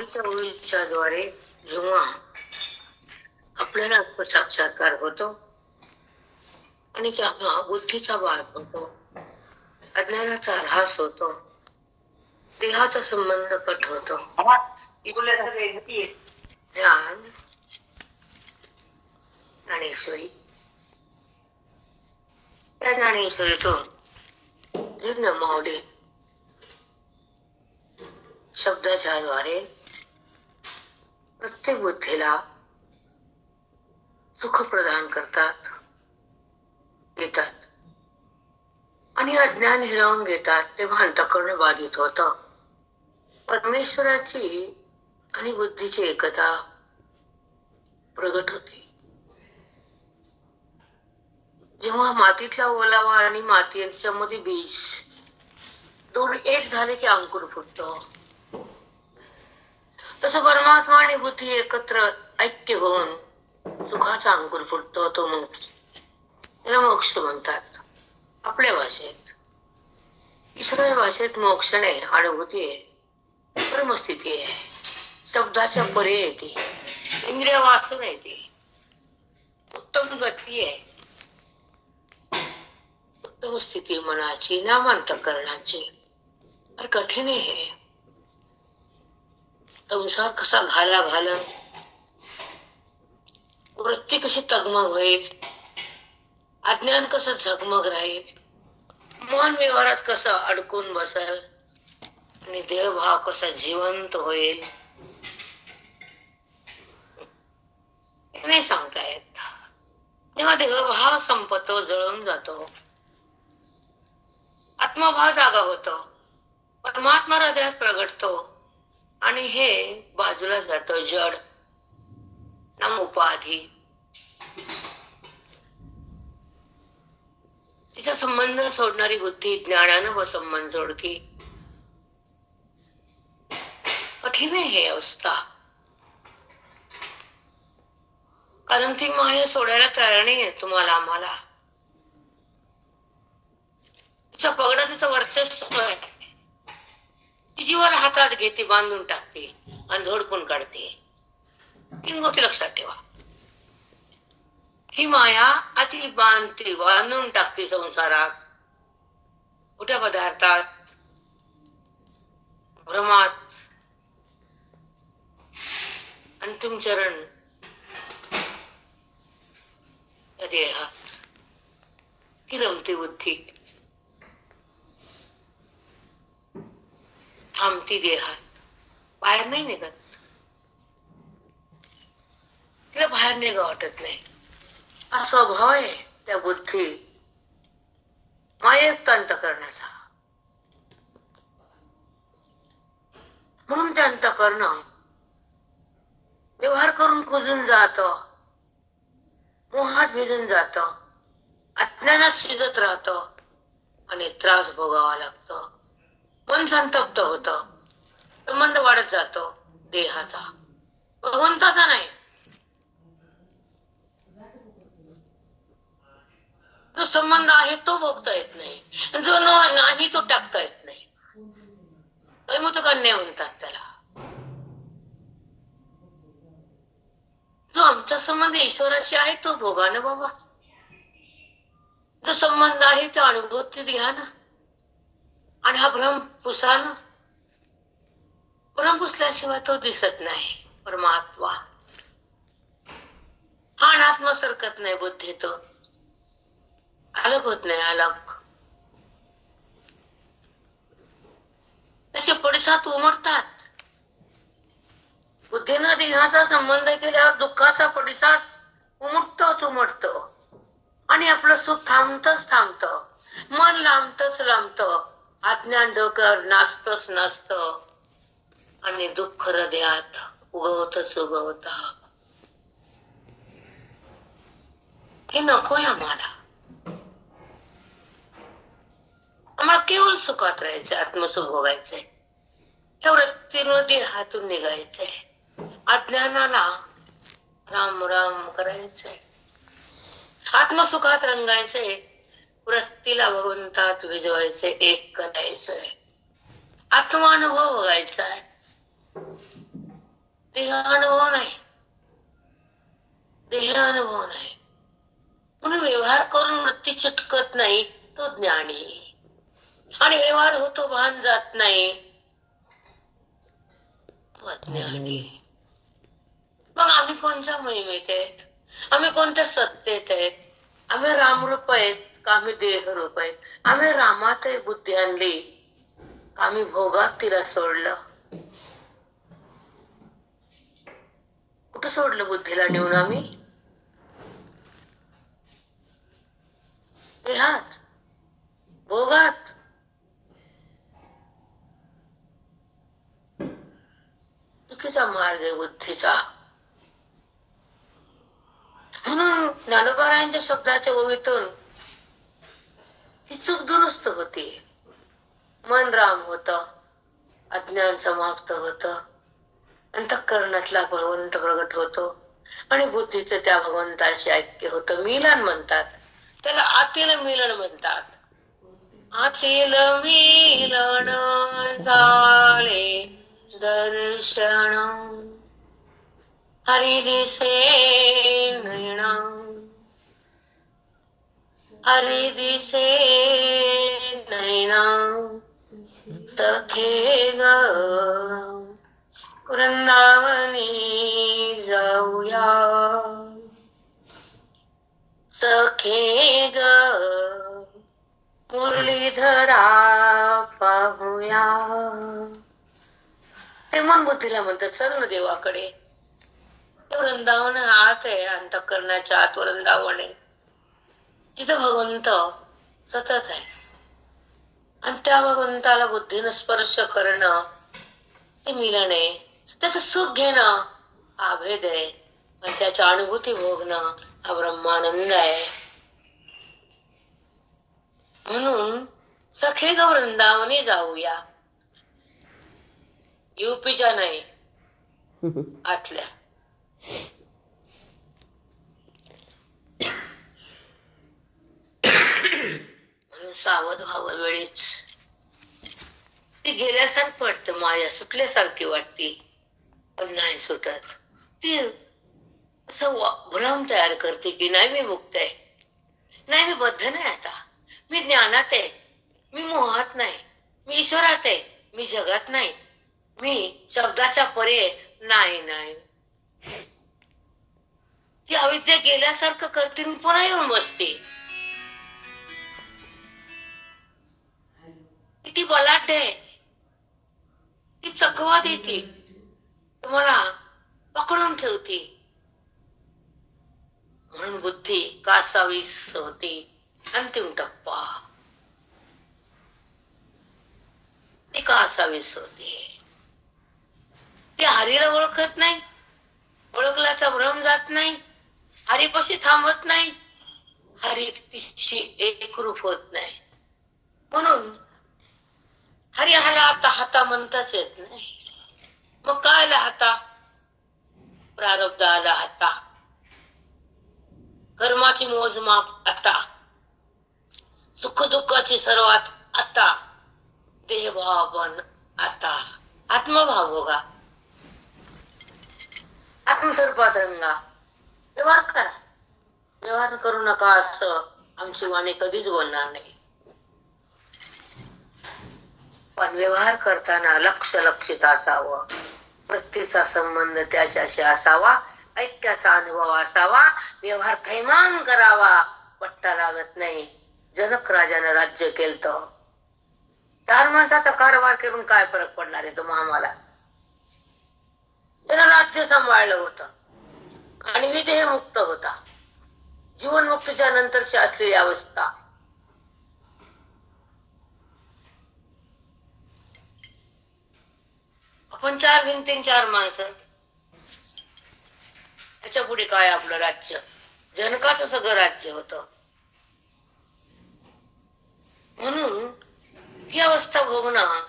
ओळीच्या द्वारे जेव्हा आपल्याला आत्मसाक्षात्कार होतो आणि तेव्हा बुद्धीचा बाप होतो, अज्ञानाचा ऱ्हास होतो, देहाचा संबंध कट होतो, ज्ञान ज्ञानेश्वरी, त्या ज्ञानेश्वरीतून जिज्ञ माऊली शब्दाच्या द्वारे प्रत्येक बुद्धीला सुख प्रदान करतात, देतात आणि अज्ञान हिरावून घेतात. तेव्हा अंतःकरण बाधित होत. परमेश्वराची आणि बुद्धीची एकता प्रगट होते. जेव्हा मातीतला ओलावा आणि माती यांच्यामध्ये बीज दोन एक झाले की अंकुर फुटतो, तसं परमात्मा आणि बुद्धी एकत्र ऐक्य होऊन सुखाचा अंकुर फुटतो. तो मोक्ष, त्याला मोक्ष म्हणतात आपल्या भाषेत. ईश्वराच्या भाषेत मोक्ष नाही, अनुभूती आहे, परमस्थिती आहे, शब्दाच्या परे येते, इंद्रिय वाचून येते, उत्तम गती आहे, उत्तम स्थिती मनाची, नामांतकरणाची. तर कठीण आहे. संसार कसा घाला वृत्ती कशी तगमग होईल, अज्ञान कसं झगमग राहील, मन व्यवहारात कसं अडकून बसेल आणि देहभाव कसा जिवंत होईल, नाही सांगता येत. जेव्हा देहभाव संपतो, जळून जातो, आत्मभाव जागा होतो, परमात्मा हृदयात प्रगटतो आणि हे बाजूला जातो जड नाम उपाधी. तिचा संबंध सोडणारी बुद्धी ज्ञानानं व संबंध सोडती. कठीण आहे ही अवस्था, कारण ती माया सोडायला तयार नाही. तुम्हाला आम्हाला तिचा पगडा, तिचं वर्चस्व आहे. ती जीवाला हातात घेते, बांधून टाकते आणि झोडपून काढते. 3 गोष्टी लक्षात ठेवा. ही माया अति बांधते, बांधून टाकते संसारात, कुठ्या पदार्थात, भ्रमात, अंतिम चरण या देहात. ती रमती बुद्धी, थांबती देहात, बाहेर नाही निघत. तिला बाहेर निघा वाटत नाही. हा स्वभाव आहे त्या बुद्धी मायेत अंतःकरणाचा. म्हणून ते अंतःकरण व्यवहार करून कुजून जात, मोहात भिजून जात, अज्ञानात शिजत राहत आणि त्रास भोगावा लागतो. मन संतप्त होत, संबंध वाढत जातो देहाचा, भगवंताचा नाही. जो संबंध आहे तो भोगता येत नाही, जो नाही तो टाकता येत नाही. कन्या म्हणतात त्याला. जो आमचा संबंध ईश्वराशी आहे तो भोगा ना बाबा. जो संबंध आहे तो अनुभूती घ्या ना. आणि हा भ्रम पुसा ना. भ्रम पुसल्याशिवाय तो दिसत नाही परमात्मा. हा अनात्मा सरकत नाही बुद्धी, तो अलग होत नाही. अलग त्याचे पडसाद उमटतात. बुद्धीनं देहाचा संबंध केल्यावर दुःखाचा पडसाद उमटतो आणि आपलं सुख थांबत, मन लांबत, अज्ञान डोक्यावर नाचत आणि दुःख हृदयात उगवत. हे नकोय आम्हाला. आम्हाला केवळ सुखात राहायचंय, आत्मसुख भोगायचंय. त्या वृत्तीनं देहातून निघायचंय. अज्ञानाला राम राम करायचंय, आत्मसुखात रंगायचंय, वृत्तीला भगवंतात विजवायचंय, एक करायचंय, आत्मानुभव बघायचाय. देहानुभव नाही, देहानुभव नाही. म्हणून व्यवहार करून वृत्ती चिटकत नाही तो ज्ञानी, आणि व्यवहार होतो भान जात नाही तो अज्ञानी. मग आम्ही कोणत्या महिमेत आहेत, आम्ही कोणत्या सत्तेत आहेत? आम्ही रामरूप आहेत का आम्ही देहरूप आहेत? आम्ही रामात बुद्धी आणली का आम्ही भोगात तिला सोडलं? कुठं सोडलं बुद्धीला नेऊन आम्ही? देहात, भोगात. चुकीचा मार्ग आहे बुद्धीचा. म्हणून ज्ञानोबारायांच्या शब्दाच्या ओवीतून ही चूक दुरुस्त होती. मन राम होत, अज्ञान समाप्त होत, अंतःकरणातला भगवंत प्रगट होतो आणि बुद्धीचं त्या भगवंताशी ऐक्य होतं. मिलन म्हणतात त्याला, आतील मिलन म्हणतात. आतील मिलन झाले दर्शन, हरी दिसे नयना, हरी दिसे नयना. सखे ग वृंदावनी जाऊया, सखे ग मुरलीधरा पाहूया. ते मन बुद्धीला म्हणतात चल ना देवाकडे. वृंदावन आत आहे, अंतःकरणाच्या आत वृंदावन आहे, तिथं भगवंत सतत आहे. आणि त्या भगवंताला बुद्धीनं स्पर्श करणं ते मिलन आहे. त्याचं सुख घेणं हा भेद आहे, आणि त्याच्या अनुभूती भोगणं हा ब्रह्मानंद आहे. म्हणून सखे ग वृंदावनी जाऊया, युपीच्या नाही आतल्या. म्हणून सावध व्हावं वेळीच. ती गेल्यासारखं वाटतं, माया सुटल्यासारखी वाटते पण नाही सुटत. ती असं भ्रम तयार करते की नाही मी मुक्त आहे, नाही मी बद्ध नाही, आता मी ज्ञानात आहे, मी मोहात नाही, मी ईश्वरात आहे, मी जगात नाही, मी शब्दाच्या परे नाही. नाही, ती अविद्या गेल्यासारखं करते आणि पुन्हा येऊन बसते. ती बलाढ्य आहे, ती चकवा देते, तुम्हाला पकडून ठेवते. म्हणून बुद्धी कासावीस होती. अंतिम टप्पा ती कासावीस होते. ती हरीला ओळखत नाही, ओळखल्याचा भ्रम जात नाही, हरीपाशी थांबत नाही, हरी तिशी एकरूप होत नाही. म्हणून हरी हाला आता हाता म्हणताच येत नाही. मग काय आला हाता? प्रारब्ध आला हाता, कर्माची मोजमाप आता, सुख दुःखाची सर्वात आता, देहभाव पण आता. आत्मभाव बघा, आत्मस्वरूपात रंगा. व्यवहार करा, व्यवहार करू नका असं आमची वाणी कधीच बोलणार नाही. पण व्यवहार करताना लक्षित असावं, वृत्तीचा संबंध त्याच्याशी असावा, ऐक्याचा अनुभव असावा, व्यवहार थैमान करावा, पट्टा लागत नाही. जनक राजाने राज्य केलं, 4 माणसाचा कारभार करून काय फरक पडणार आहे तुम्हा आम्हाला? त्यानं राज्य सांभाळलं होतं आणि विदेह मुक्त होता. जीवनमुक्तीच्या नंतरची असलेली अवस्था. आपण 4 भिंतीन 4 माणसं, त्याच्या पुढे काय आपलं राज्य? जनकाचं सगळं राज्य होतं. म्हणून ही अवस्था भोगणं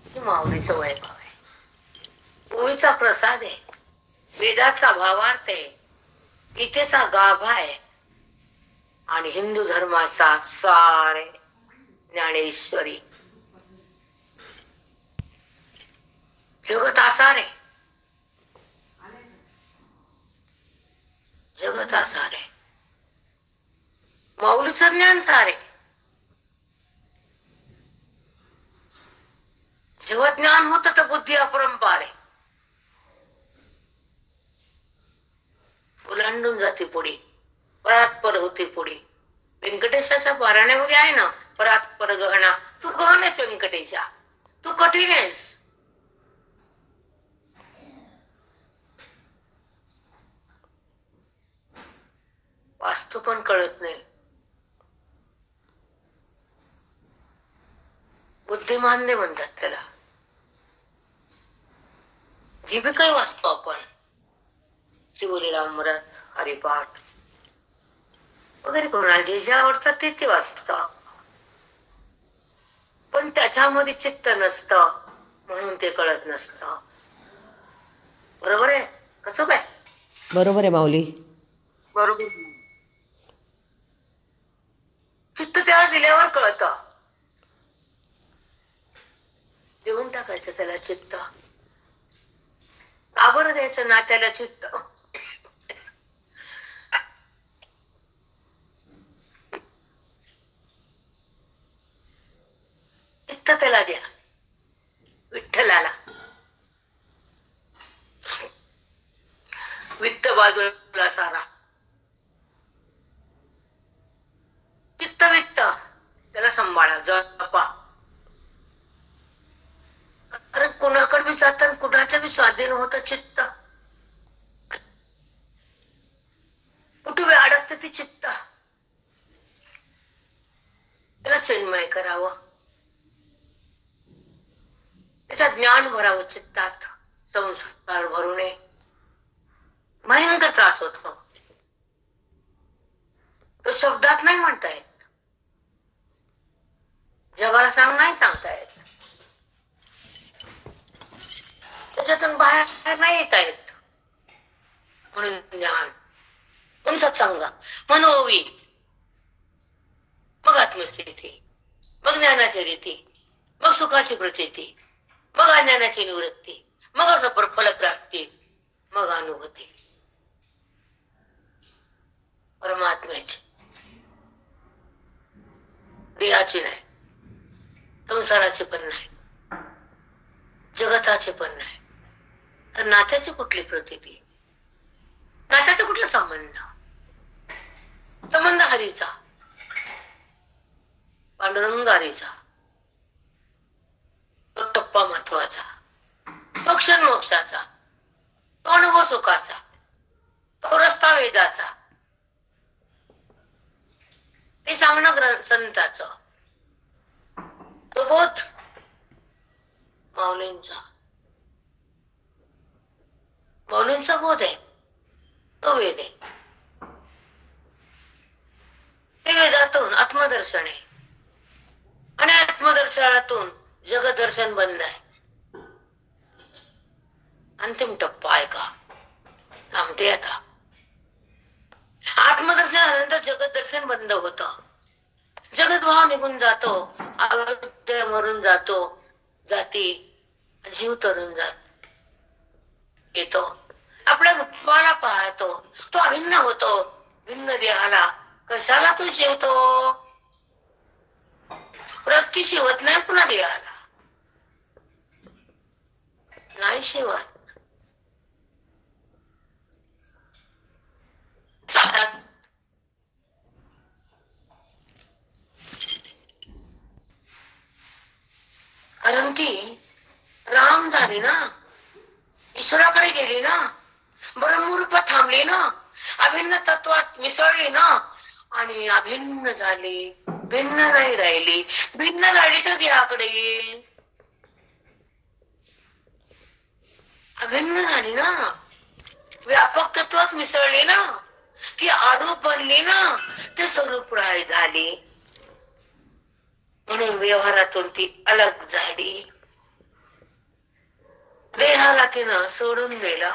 ही माऊलीचं वैभव आहे, ओळीचा प्रसाद आहे, वेदाचा भावार्थ आहे, गीतेचा गाभा आहे आणि हिंदू धर्माचा सार आहे. ज्ञानेश्वरी जगत आसार आहे, जगत आसार आहे. माऊलीचं ज्ञान सार आहे. जेव्हा ज्ञान होत तर बुद्धी अपरंपार आहे, ओलांडून जाते पुढे, परात्पर होते पुढे. व्यंकटेशाच्या पारायणामध्ये आहे ना, परात्पर गहना. तू गहन आहेस व्यंकटेशा, तू कठीण आहेस. वास्तू पण कळत नाही. बुद्धिमान नाही म्हणतात त्याला. जीविकाही वाचतो आपण, शिवलीलामृत, हरिपाठ वगैरे कोणाला जे जे आवडतात ते वाचतं, पण त्याच्यामध्ये चित्त नसतं म्हणून ते कळत नसतं. बरोबर आहे कसं काय? बरोबर आहे माऊली. बरोबर. चित्त त्याला दिल्यावर कळतं. देऊन टाकायचं त्याला चित्त. का बरं द्यायचं ना त्याला चित्त? चित्त त्याला द्या, विठ्ठलाला. वित्त बाजूला सारा, चित्त वित्त त्याला सांभाळा, जपा. कारण कुणाकडे बी जातात, कुणाच्या बी स्वाधीन होत चित्त. कुठे बी अडकते ती चित्त. त्याला चिन्मय करावं, त्याच्यात ज्ञान भरावं चित्तात. संस्कार भरू नये. भयंकर त्रास होतो तो. शब्दात नाही म्हणता येत, जगाला नाही सांगता येत, त्याच्यातून बाहेर नाही येता येत. म्हणून ज्ञान, म्हणून सत्संग, मनोवी, मग आत्मस्थिती, मग ज्ञानाची रीती, मग सुखाची प्रतीती, मग अज्ञानाची निवृत्ती, मग फलप्राप्ती, मग अनुभूती परमात्म्याची. देहाची नाही, संसाराची पण नाही, जगताची पण नाही. तर नात्याची कुठली प्रतीती? नात्याचा कुठला संबंध? संबंध हरीचा, पांडुरंगारीचा. तो टप्पा महत्वाचा, तो क्षण मोक्षाचा, तो अनुभव सुखाचा, तो रस्ता वेदाचा, ते सांगणं संताचं, तो बोध माऊलींचा. माऊलींचा बोध आहे, तो वेद आहे. ते वेदातून आत्मदर्शन आहे, आणि आत्मदर्शनातून जगदर्शन बंद आहे. अंतिम टप्पा आहे का? थांबते आता. आत्मदर्शन झाल्यानंतर जगत दर्शन बंद होत. जगत भाव निघून जातो, अविद्या मरून जातो, जाती जीव तरून जात येतो. आपल्या रूपाला पाहतो, तो अभिन्न होतो. भिन्न देहाला कशाला तू शिवतो? प्रती शिवत नाही पुन्हा देहाला, नाही शिवत. कारण ती राम झाली ना, ईश्वराकडे गेली ना, ब्रह्मरूप थांबली ना, अभिन्न तत्वात मिसळली ना, आणि अभिन्न झाली, भिन्न नाही राहिली. भिन्न झाली तर देहाकडे येईल. अभिन्न झाली ना, व्यापक तत्वात मिसळली ना, ती आरोप बनली ना, ते स्वरूप झाली. म्हणून व्यवहारातून ती अलग झाली. देहाला तिनं सोडून दिला,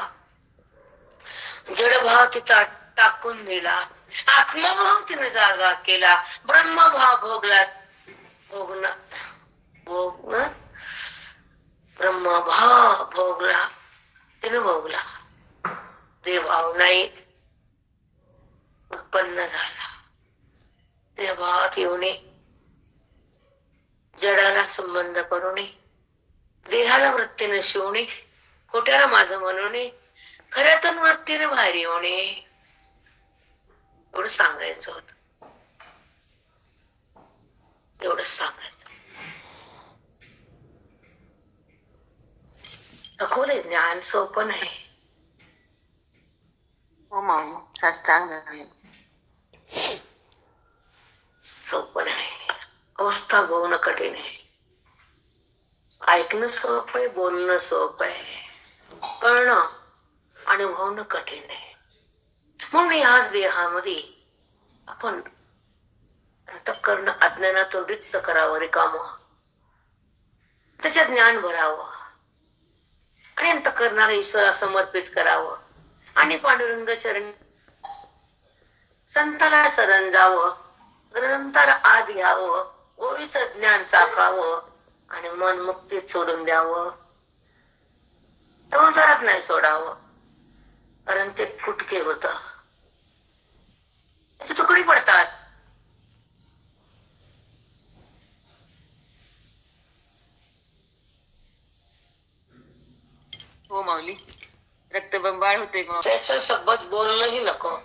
जडभाव तिचा टाकून दिला, आत्मभाव तिने जागा केला, ब्रह्मभाव भोगला. ब्रह्मभाव भोगला, तिने भोगला. देवभाव नाही उत्पन्न झाला. देवभावात येऊने, जडाला संबंध करूने, देहाला वृत्तीने शिवणे, खोट्याला माझं म्हणूने, खऱ्यातून वृत्तीने बाहेर येऊने. एवढं सांगायचं होत. एवढंच सांगायचं. सखोले ज्ञान सोपं नाही. हो माऊली, साष्टांग सोपं नाही. अवस्था भोगणं कठीण आहे. ऐकणं सोपं आहे, बोलणं सोपं आहे, कळणं अनुभवणं कठीण आहे. म्हणून याच देहामध्ये आपण अंतःकरण अज्ञानातून रिक्त करावं, रिकामं, त्याच्यात ज्ञान भरावं आणि अंतःकरणाला ईश्वरा समर्पित करावं आणि पांडुरंग चरण संताला शरण जावं, ग्रंथाला आत घ्यावं, ओवीचं ज्ञान चाकावं आणि मन मुक्तीत सोडून द्यावं. संसारात नाही सोडावं, कारण ते फुटके होत, त्याचे तुकडे पडतात. हो माऊली, रक्तबंबाळ होते. त्याच्या सोबत बोलणंही नको.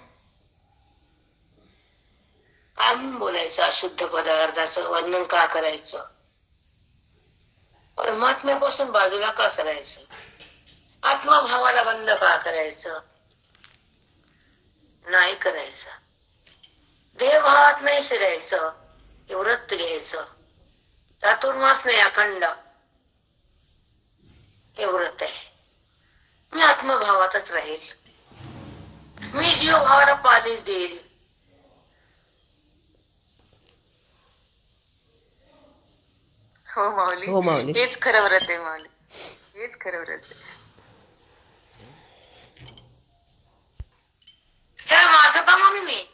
आम्ही बोलायचं अशुद्ध पदार्थाचं वर्णन का करायचं? परमात्म्यापासून बाजूला का करायचं? आत्मभावाला बंद का करायचं? नाही करायचं. देहभावात नाही शिरायचं. हे व्रत घ्यायचं. चातुर्मास नाही, अखंड हे व्रत आहे. मी आत्मभावातच राहील. मी जीवभावाला पाणीच देईल. हो माऊली, हो माऊली, हेच खरं व्रत आहे माऊली, हेच खरं व्रत आहे. हे माझं का म्हणून मी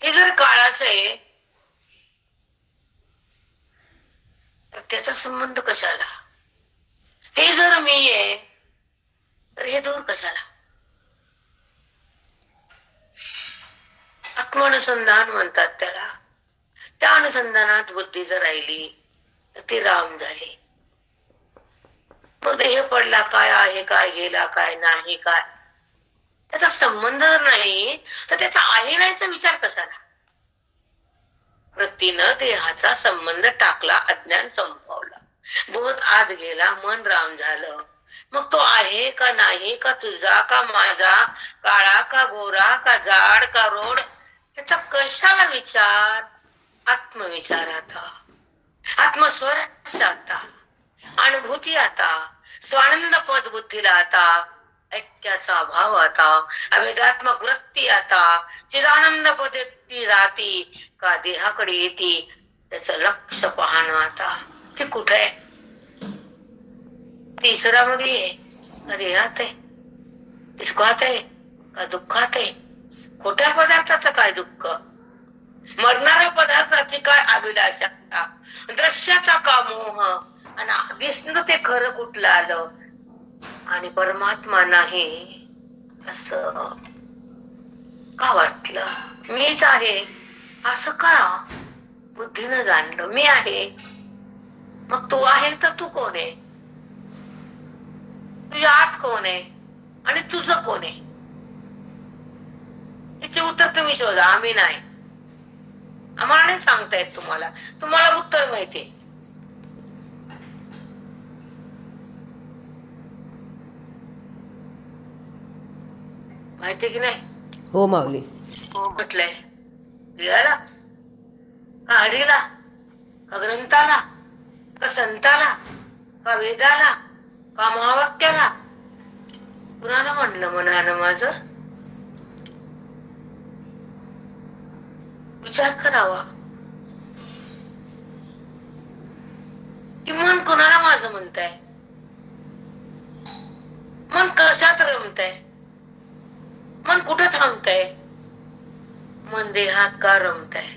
हे जर काळाचं आहे तर त्याचा संबंध कशाला? हे जर मी आहे तर हे दूर कशाला? आत्मानुसंधान म्हणतात त्याला. त्या अनुसंधानात बुद्धी जर राहिली तर ती राम झाली. मग देह पडला काय आहे, काय गेला काय नाही, काय त्याचा संबंध जर नाही तर त्याचा आहे नाहीचा विचार कशाला? वृत्तीनं देहाचा संबंध टाकला, अज्ञान संपवला, बोध आत गेला, मन राम झालं. मग तो आहे का नाही, का तुझा का माझा, काळा का गोरा, का जाड का रोड, त्याचा कशाला विचार? आत्मविचार आता, आत्मस्वरूप आता, अनुभूती आता, स्वानंद पद बुद्धीला आता, ऐक्याचा अभाव आता, अवेदात्मक वृत्ती आता, चिदानंद पद्धती राहती का देहाकडे येते, त्याचं लक्ष पाहणं आता. ते कुठे आहे? ती ईश्वरामध्ये आहे का देहात आहे? ती सुखात आहे का दुःखात आहे? खोट्या पदार्थाचं काय दुःख? मरणाऱ्या पदार्थाची काय अभिलाषा? दृश्याचा का मोह? आणि दिसणं ते खरं कुठलं आलं आणि परमात्मा नाही असं का वाटलं? मीच आहे असं का बुद्धीनं जाणलं? मी आहे. मग तू आहे तर तू कोण आहे? तुझ्या आत कोण आहे आणि तुझं कोण आहे? याचे उत्तर तुम्ही शोधा. आम्ही नाही. आम्हाला नाही सांगता येत तुम्हाला. तुम्हाला उत्तर माहितीये. माहितीये की नाही? हो माऊली. हो म्हटलंय. देहाला का हरीला का ग्रंथाला का संताला का वेदाला का महावाक्याला? कुणाला म्हणलं मनानं माझं? विचार करावा की मन कुणाला माझं म्हणताय? मन कशात रमतय? मन कुठं थांबतय? मन देहात का रमतय?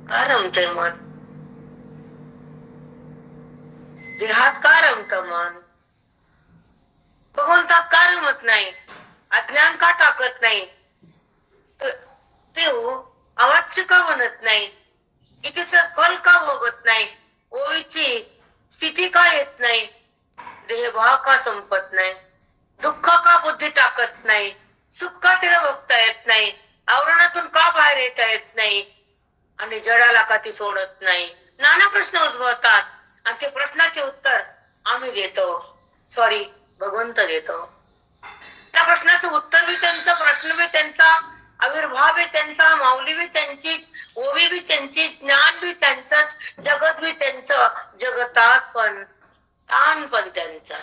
का रमतय मन? देहात का रमत मन? भगवंता का रमत नाही? अज्ञान का टाकत नाही? देव अवाच्य का म्हणत नाही? इथेच फल का भोगत नाही? ओळीची स्थिती का येत नाही? देहभाव का संपत नाही? दुःख का बुद्धी टाकत नाही? सुख का तिला बघता येत नाही? आवरणातून का बाहेर येता येत नाही? आणि जडाला का ती सोडत नाही? नाना प्रश्न उद्भवतात आणि ते प्रश्नाचे उत्तर आम्ही देतो, सॉरी भगवंत देतो. त्या प्रश्नाचं उत्तर बी त्यांचा, प्रश्न बी त्यांचा, आविर्भाव बी त्यांचा, माऊली बी त्यांचीच, ओवी बी त्यांचीच, ज्ञान बी त्यांचंच, जगत बी त्यांचं, जगतात पण ताण पण त्यांचं.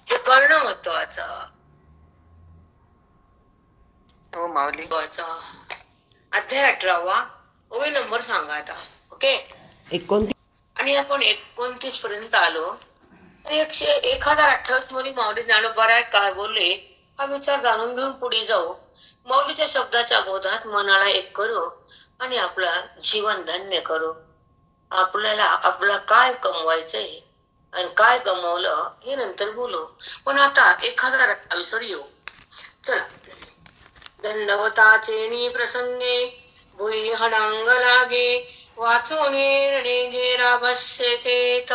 हे कळणं महत्वाचं. हो माऊली. अध्याय 18 ओवी नंबर सांगा आता. ओके, 29. आणि आपण 29 पर्यंत आलो. 1028 मध्ये माऊली ज्ञानोबा काय बोलले हा विचार जाणून घेऊन पुढे जाऊ. माऊलीच्या शब्दाच्या बोधात मनाला एक करू आणि आपला जीवन धन्य करू. आपल्याला आपला काय कमवायचंय आणि काय गमवलं हे नंतर बोलू, पण आता 1028 वर येऊ. चला. दंडवताचे प्रसंगे भुई हणांग लागे, वाचून एरणे घेरा बस्यतेत,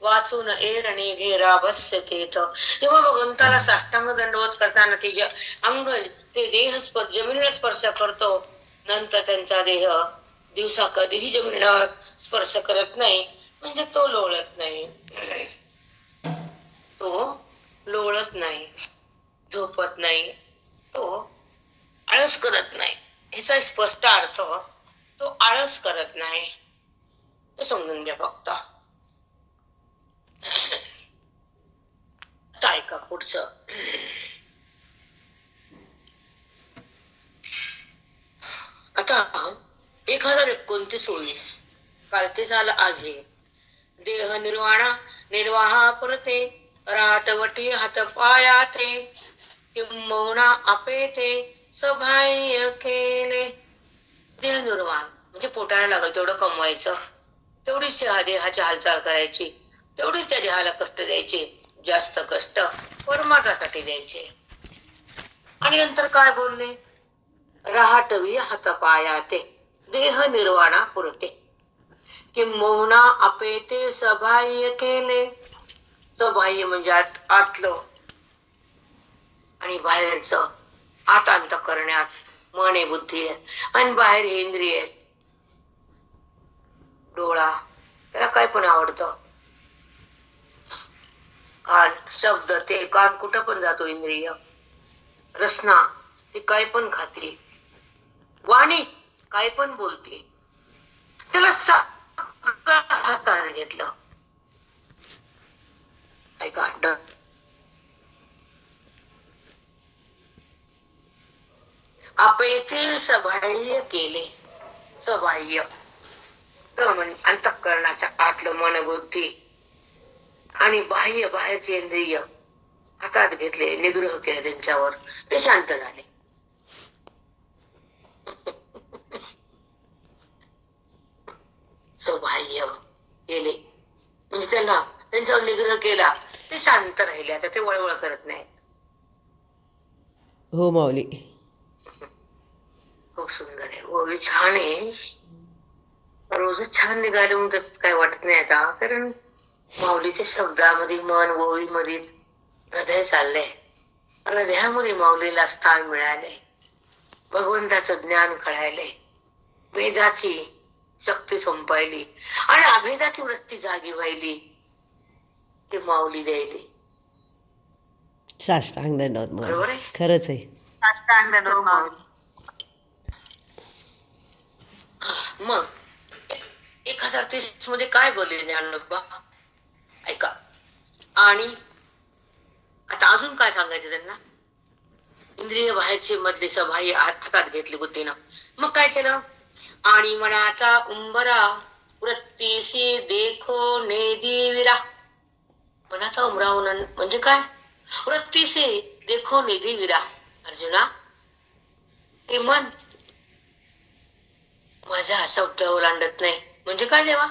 वाचून एरणे घेरा बस्यतेत. जेव्हा भगवंताला साष्टांग दंडवत करताना ते अंग, ते देह जमिनीला स्पर्श करतो, नंतर त्यांचा देह दिवसा कधीही जमिनीला स्पर्श करत नाही, म्हणजे तो लोळत नाही, तो लोळत नाही, झोपत नाही, तो आळस करत नाही. ह्याचा स्पष्ट अर्थ तो आळस करत नाही, हे समजून घ्या फक्त. ऐका पुढचं. आता 1029 काल ते झालं. आज देह निर्वाहा पुरते, रातवटी हात पायाते, किंबहुना अपेते सभाय केले. देह निर्वाण म्हणजे पोटाला लागल तेवढं कमवायचं, तेवढीच त्या देहाची हालचाल करायची, तेवढीच त्या देहाला कष्ट द्यायचे, जास्त कष्ट परमार्थासाठी द्यायचे. आणि नंतर काय बोलले? राहटवी हातपायाते देह निर्वाणा पुरते, किंबहुना अपेते सबाह्य केले. सबाह्य म्हणजे आतलं आणि बाहेरचं. आत अंत करण्यात मन आहे, बुद्धी आहे, आणि बाहेर हे इंद्रिय आहे. डोळा त्याला काय पण आवडतं, कान शब्द, ते कान कुठं पण जातो इंद्रिय. रसना ती काय पण खाते, वाणी काय पण बोलते, त्याला हाताने घेतलं. ऐका, अपेते सबाह्य केले. सबाह्य अंतःकरणाच्या आतलं मन, बुद्धी, आणि बाह्य बाहेरचे इंद्रिय हातात घेतले, निग्रह केले त्यांच्यावर, ते शांत झाले. सबाह्य केले म्हणजे त्यांना त्यांच्यावर निग्रह केला, ते शांत राहिले. आता ते वळवळ करत नाहीत. हो माऊली. खूप सुंदर आहे, ओवी छान आहे. रोजच छान निघाले म्हणून तसं काय वाटत नाही आता, कारण माऊलीच्या शब्दामध्ये मन, ओवी मध्ये हृदय चाललंय. हृदयामध्ये माऊलीला स्थान मिळाले, भगवंताचं ज्ञान कळायले, वेदाची शक्ती संपायली आणि अभेदाची वृत्ती जागी व्हायली, ते माऊली द्यायली. साष्टांग दंडवत बरोबर आहे, खरंच आहे. साष्टांग दंडवत माऊली. मग 1030 मध्ये काय बोलले ज्ञानोबा ऐका. आणि आता अजून काय सांगायचं त्यांना? इंद्रिय बाहेरची मधली सबाह्य हातात घेतली बुद्धीनं. मग काय केलं? आणि मनाचा उंबरा वृत्तीसी देखो नेदिविरा. मनाचा उंबरा म्हणजे काय? वृत्तीसी देखो नेदिविरा. अर्जुना, ते मन माझ्या माझ्या शब्द ओलांडत नाही म्हणजे काय देवा?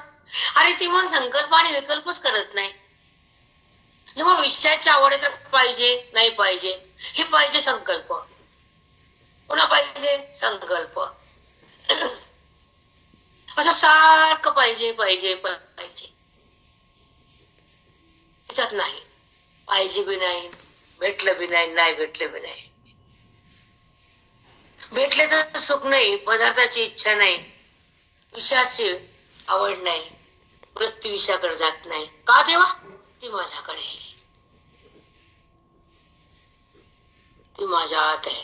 अरे ती मन संकल्प आणि विकल्पच करत नाही. जेव्हा विषयाची आवड आहे तर पाहिजे नाही पाहिजे हे पाहिजे संकल्प, पुन्हा पाहिजे संकल्प, असं सारखं पाहिजे पाहिजे पाहिजे. त्याच्यात नाही, पाहिजे बी नाही, भेटलं बी नाही, नाही भेटलं बी नाही. भेटले तर सुख नाही, पदार्थाची इच्छा नाही, विषयाची आवड नाही, वृत्ती विषयाकडे जात नाही. का देवा? ती माझ्याकडे आहे, ती माझ्या आत आहे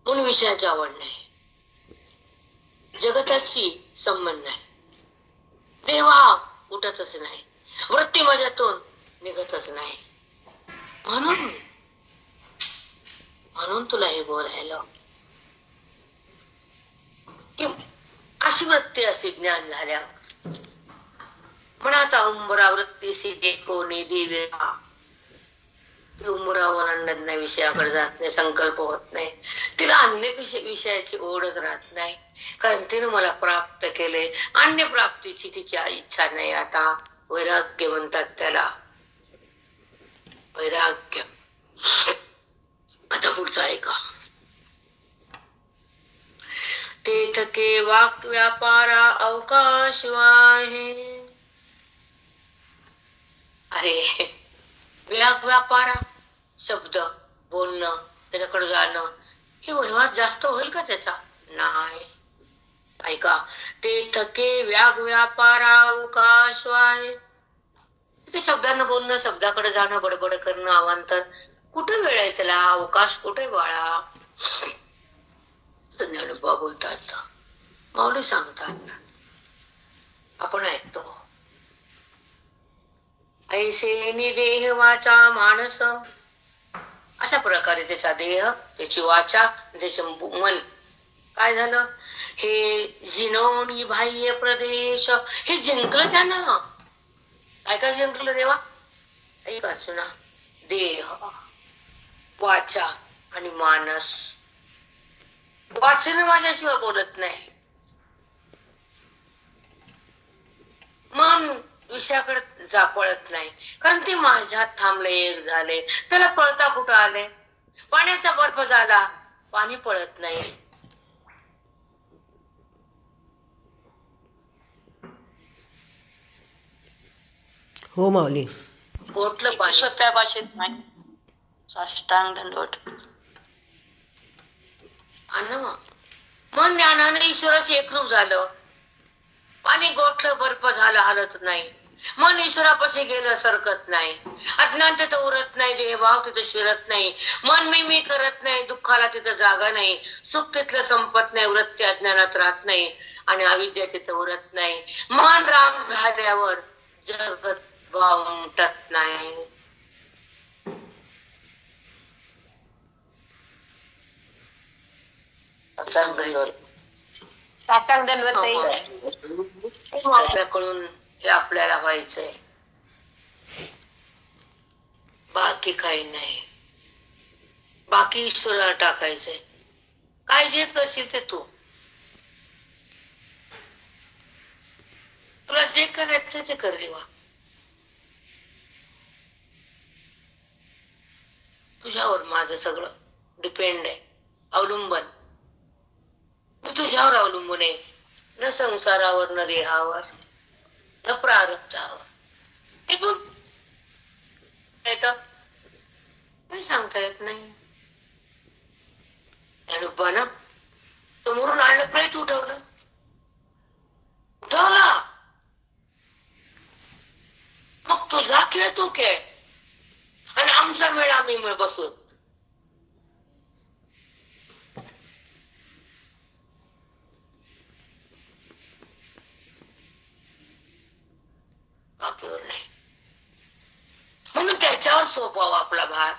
म्हणून विषयाची आवड नाही. जगताची संबंध नाही, देवा उठतच नाही, वृत्ती माझ्यातून निघतच नाही. म्हणून म्हणून तुला हे बोलायला की अशी वृत्ती असे ज्ञान झाल्या मनाचा उंबरा वृत्तीसी कोणी दिव्या. उंबरा ओलांडत नाही, विषयाकडे जात नाही, संकल्प होत नाही, तिला अन्य विषयाची ओढच राहत नाही, कारण तिने मला प्राप्त केले. अन्य प्राप्तीची तिची इच्छा नाही. आता वैराग्य म्हणतात त्याला, वैराग्य. आता पुढचा ऐका. ते थके वाक व्यापारा अवकाश वाहे. अरे व्यापारा, शब्द बोलणं, त्याच्याकडे जाणं, हे व्यवहार जास्त होईल का त्याचा? नाही. ऐका, ते थके व्यापारा अवकाश वाहे. ते शब्दांना बोलणं, शब्दाकडे जाणं, बडबड करणं, अवांतर, कुठे वेळ आहे त्याला? अवकाश कुठे बाळा? ज्ञानोबा बोलतात, माऊली सांगतात, आपण ऐकतो. ऐसे निदेह वाचा मानस. अशा प्रकारे त्याचा देह, त्याची वाचा, त्याचे मन काय झालं? हे जिनवणी बाह्य प्रदेश, हे जिंकलं त्यानं. काय काय जिंकलं देवा? ऐका सुना, देह, वाचा आणि मानस. वाचन माझ्याशिवाय बोलत नाही, मन विषयाकडे पळत नाही, कारण ते माझ्यात थांबले, एक झाले. त्याला पळता कुठं आले? पाण्याचा बर्फ झाला, पाणी पळत नाही. हो माऊली. गोठलं पाणी सोप्या भाषेत नाही. साष्टांग दंडवत. मन ज्ञानाने ईश्वराशी एकरूप झालं, पाणी गोठलं, बर्फ झालं, हलत नाही. मन ईश्वरापाशी गेलं, सरकत नाही. अज्ञान तिथं उरत नाही, देहभाव तिथं शिरत नाही. मन मी करत नाही, दुःखाला तिथं जागा नाही. सुख तिथलं संपत नाही, वृत्ती अज्ञानात राहत नाही, आणि अविद्या तिथं उरत नाही. मन राम झाल्यावर जगत भाव उमटत नाही. आपल्याकडून हे आपल्याला व्हायचंय, बाकी काही नाही. बाकी ईश्वराला टाकायचंय. काय जे करशील ते तू, तुला जे करायचं ते कर देवा. तुझ्यावर माझं सगळं डिपेंड आहे, अवलंबन. मी तुझ्यावर अवलंबून आहे, न संसारावर, न देहावर, न प्रारब्धावर. ते पण काही सांगता येत नाही. ज्ञानोबानं समोरून आणलं, प्रेत उठवलं, उठवला. मग तुझा खेळ तू खेळ आणि आमचा मेळ आम्ही बसून. बाकीवर नाही. म्हणून त्याच्यावर सोपवावा आपला भार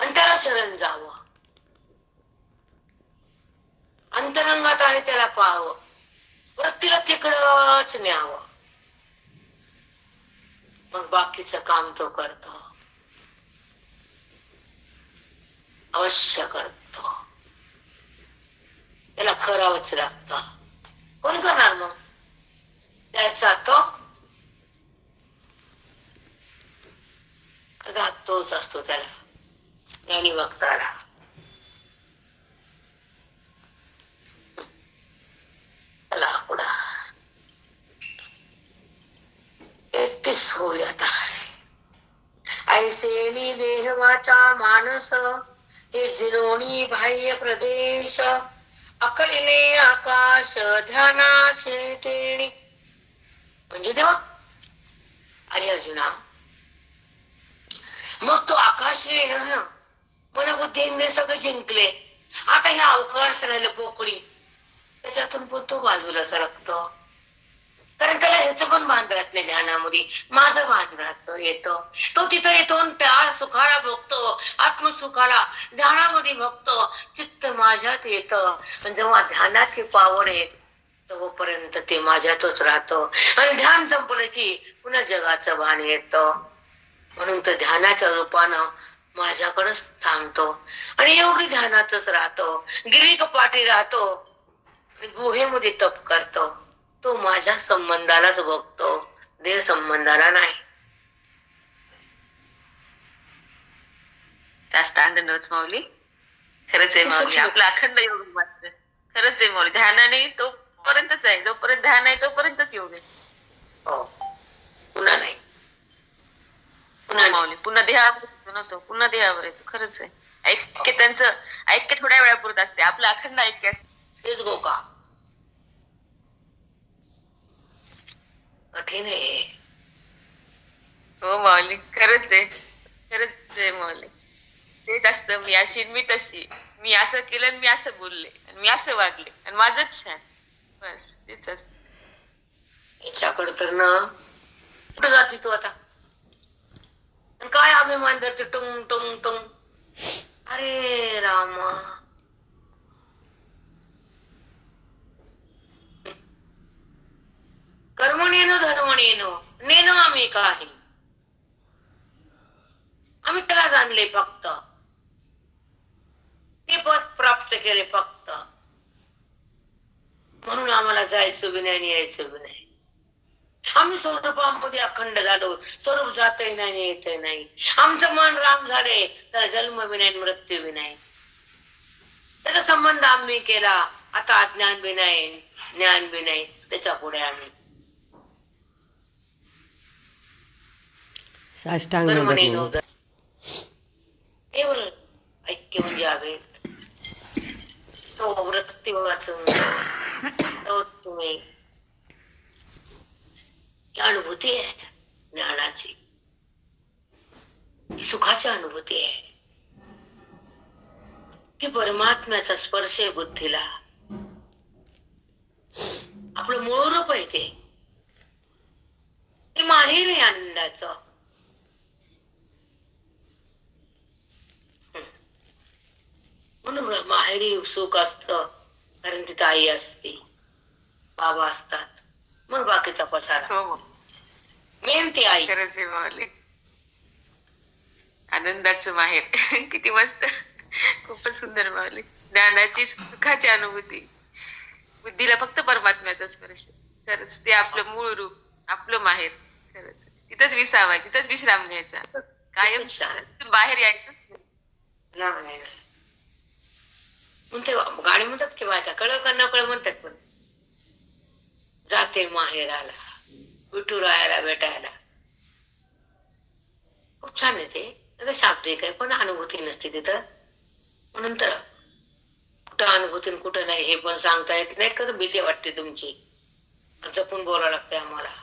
आणि त्याला शरण जावं. अंतरंगात आहे त्याला पाहावं, वृत्तीला तिकडच न्यावं. मग बाकीचं काम तो करतो, अवश्य करतो. त्याला करावंच लागतं. कोण करणार मग? त्याचा तो तोच असतो त्याला ज्ञानी भक्ताला. चला पुढे 31 होऊया आता. ऐसेनी देह वाचा मानस हे जिरोणी बाह्य प्रदेश अकळीने आकाश ध्यानाचे टेणी. म्हणजे देवा अरे अर्जुना, मग तो आकाश मन बुद्धी इंद्रिय सगळे जिंकले. आता ह्या अवकाश राहिलं पोकळी, त्याच्यातून पण तो बाजूला सरकतो. कारण त्याला ह्याच पण भान राहत नाही ध्यानामध्ये. माझं भान राहत येतं, तो तिथं येतो आणि त्या सुखाला बघतो, आत्मसुखाला ध्यानामध्ये बघतो. चित्त माझ्यात येतं. जेव्हा ध्यानाची पावर आहे तोपर्यंत ते माझ्यातच राहतं. आणि ध्यान संपलं की पुन्हा जगाचं भान येतं. म्हणून तर ध्यानाच्या रूपानं माझ्याकडेच थांबतो आणि योगी ध्यानातच राहतो. गिरी कपाटी राहतो, गुहेमध्ये तप करतो. तो माझ्या संबंधालाच बघतो, देह संबंधाला नाही. साष्टांग दंडवत माऊली. खरंच आहे माऊली, आपला अखंड योग मात्र. खरंच आहे माऊली, ध्यानाने तोपर्यंतच आहे, जोपर्यंत ध्यान आहे तोपर्यंतच योग आहे. हो, पुन्हा नाही. माऊली पुन्हा देहावर येतो ना, तो पुन्हा देहावर येतो. खरंच आहे. ऐक्य त्यांचं ऐक्य थोड्या वेळापुरत असते, आपलं अखंड ऐक्य असते. तेच गोका कठीण आहे. हो माऊली, खरंच आहे. खरंच आहे माऊली. तेच असतं, मी अशी मी तशी, मी असं केलं आणि मी असं बोलले आणि मी असं वागले आणि माझंच छान. बस तेच असत. याच्याकडे तर ना कुठं जाते तू आता? काय अभिमान करते टुंग टुंग टुंग. अरे रामा, कर्मणेनो धर्मणेनो नेनो आम्ही काही. आम्ही त्याला जाणले फक्त, ते पद प्राप्त केले फक्त. म्हणून आम्हाला जायचं बी नाही आणि यायचं बी नाही. आम्ही स्वरूपामध्ये अखंड झालो, स्वरूप जातही नाही येतही नाही. आमचं मन राम झाले तर जन्म बी नाही मृत्यू बी नाही. त्याचा संबंध आम्ही केला. आता अज्ञान बी नाही ज्ञान बी नाही, त्याच्या पुढे आम्ही साष्टांग केवळ ऐक्य म्हणजे अभेद. तो वृत्ती वाचून तो तुम्ही अनुभूती आहे ज्ञानाची, ही सुखाची अनुभूती आहे. ती परमात्म्याचा स्पर्श आहे बुद्धीला. आपलं मूळ रूप आहे ते माहेर आहे आनंदाचं. म्हणून माहेरी सुख असतं, कारण तिथं आई असते, बाबा असतात, मग बाकीचा पसारा. मेन ती आई. खरंच आहे माऊली, आनंदाचं माहेर. किती मस्त, खूपच सुंदर माऊली. ज्ञानाची सुखाची अनुभूती, बुद्धीला फक्त परमात्म्याचा स्पर्श. खरंच ते आपलं मूळ रूप, आपलं माहेर. खरंच तिथंच विसावा, तिथंच विश्राम घ्यायचा, कायम बाहेर यायचं नाही. म्हणते गाणी म्हणतात की बायका कळ का न कळ म्हणतात, पण जाते माहेराला विठुरायाला भेटायला. खूप छान आहे ते. शाब्दिक आहे पण अनुभूती नसते तिथं. म्हणून तर कुठं अनुभूती कुठं नाही हे पण सांगता येत नाही. कसं भीती वाटते तुमची, जपून बोलावं लागतंय आम्हाला,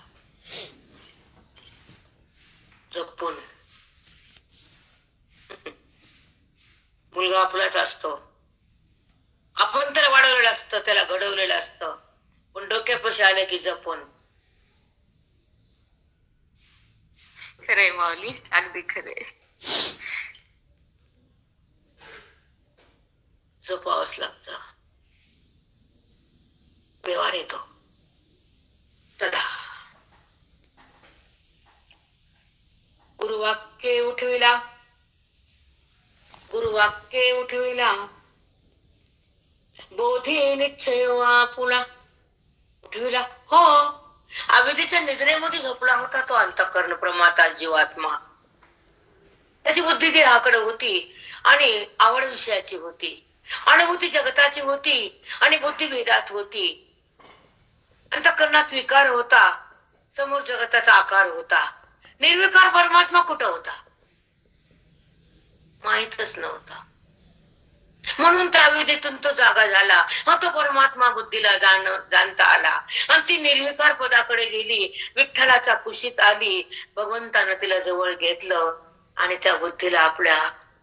जपून. मुलगा आपलाच असतो, आपण त्याला वाढवलेलं असतं, त्याला घडवलेलं असतं, पण डोक्यापाशी आले की जपून. खरंय माऊली, अगदी खरंय. जपावंच लागत, व्यवहार येतो. चला, गुरुवाक्य उठविला, गुरुवाक्य उठविला, बोधी निश्चय आपुला उठविला. हो, अविधीच्या निद्रेमध्ये झोपला होता तो अंतःकरण प्रमाता जीवात्मा. त्याची बुद्धी देहाकडे होती आणि आवड विषयाची होती, अनुभूती जगताची होती आणि बुद्धी भेदात होती. अंतःकरणात विकार होता, समोर जगताचा आकार होता. निर्विकार परमात्मा कुठं होता माहीतच नव्हता. म्हणून त्या विधीतून तो जागा झाला. मग तो परमात्मा बुद्धीला जाणता आला आणि ती निर्विकार पदाकडे गेली, विठ्ठलाच्या कुशीत आली. भगवंतानं तिला जवळ घेतलं आणि त्या बुद्धीला आपल्या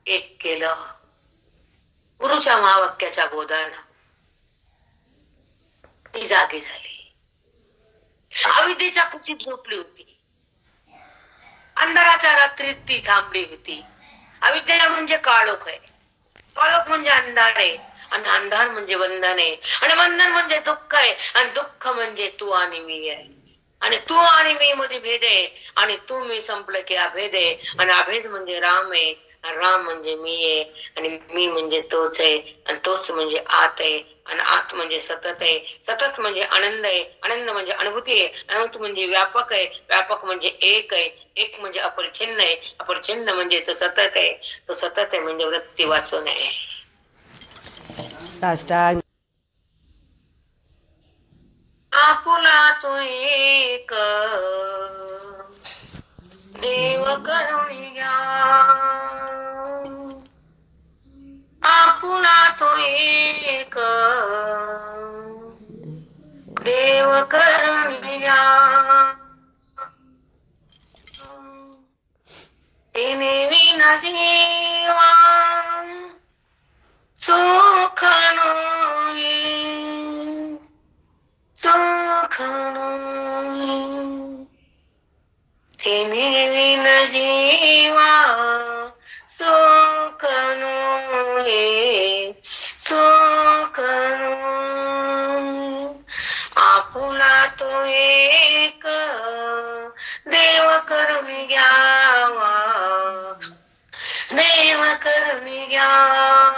एक केलं. गुरुच्या महावाक्याच्या बोधानं ती जागी झाली. अविद्येच्या कुशीत झोपली होती. अंधाराच्या रात्रीत ती थांबली होती. अविद्या म्हणजे काळोख आहे, काळोख म्हणजे अंधार आहे, आणि अंधार म्हणजे बंधन आहे, आणि बंधन म्हणजे दुःख आहे, आणि दुःख म्हणजे तू आणि मी आहे. आणि तू आणि मी मध्ये भेद आहे, आणि तू मी संपलं की अभेद आहे. आणि अभेद म्हणजे राम आहे, आणि राम म्हणजे मी आहे, आणि मी म्हणजे तोच आहे, आणि तोच म्हणजे आत आहे, आणि आत म्हणजे सतत आहे. सतत म्हणजे आनंद आहे, आनंद म्हणजे अनुभूती आहे, अनुभूती म्हणजे व्यापक आहे, व्यापक म्हणजे एक आहे, एक म्हणजे अपरिच्छिन्न आहे, अपरिच्छिन्न म्हणजे तो सतत आहे, तो सतत आहे म्हणजे वृत्ती वाचून आहे. साष्टांग. आपुला तो एक देव करुणी घ्या. आपुला तो एक देव करुणी घ्या. तेने विना जीवा सुख नोई, सुख नोई. तेने विना जीवा सुख नोई, सुख नोई. आपुला तो एक देव करुणी घ्यावा, देव करुणी घ्यावा.